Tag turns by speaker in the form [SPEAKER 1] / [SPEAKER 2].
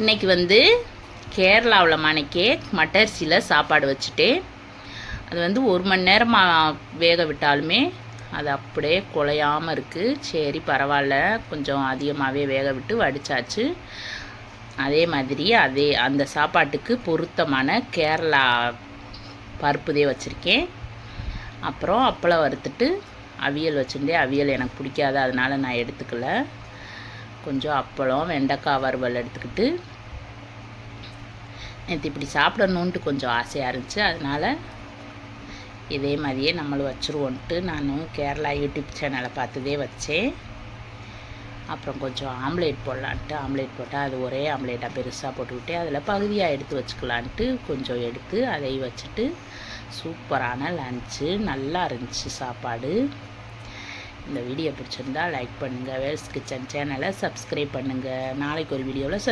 [SPEAKER 1] இன்றைக்கி வந்து கேரளாவில் மணிக்கே மட்டரிசியில் சாப்பாடு வச்சுட்டேன். அது வந்து 1 மணி நேரமாக வேக விட்டாலுமே அது அப்படியே குலையாமல் இருக்குது. சரி பரவாயில்ல, கொஞ்சம் அதிகமாகவே வேக விட்டு வடித்தாச்சு. அதே மாதிரி அந்த சாப்பாட்டுக்கு பொருத்தமான கேரளா பருப்புதே வச்சுருக்கேன். அப்புறம் அப்பளம் வறுத்துட்டு அவியல் வச்சுருந்தேன். அவியல் எனக்கு பிடிக்காது, அதனால் நான் எடுத்துக்கல. கொஞ்சம் அப்பளம், வெண்டைக்காய் வறுவல் எடுத்துக்கிட்டு நேற்று இப்படி சாப்பிடணுன்ட்டு கொஞ்சம் ஆசையாக இருந்துச்சு. அதனால் இதே மாதிரியே நம்மளும் வச்சுருவோன்ட்டு நானும் கேரளா யூடியூப் சேனலை பார்த்துதே வச்சேன். அப்புறம் கொஞ்சம் ஆம்லேட் போடலான்ட்டு ஆம்லேட் போட்டால் அது ஒரே ஆம்லேட்டாக பெருசாக போட்டுக்கிட்டே அதில் பகுதியாக எடுத்து வச்சுக்கலான்ட்டு கொஞ்சம் எடுத்து அதை வச்சுட்டு சூப்பரான லன்ச்சு. நல்லா இருந்துச்சு சாப்பாடு. இந்த வீடியோ பிடிச்சிருந்தா லைக் பண்ணுங்கள். வேல்ஸ் கிச்சன் சேனலை சப்ஸ்கிரைப் பண்ணுங்கள். நாளைக்கு ஒரு வீடியோவில்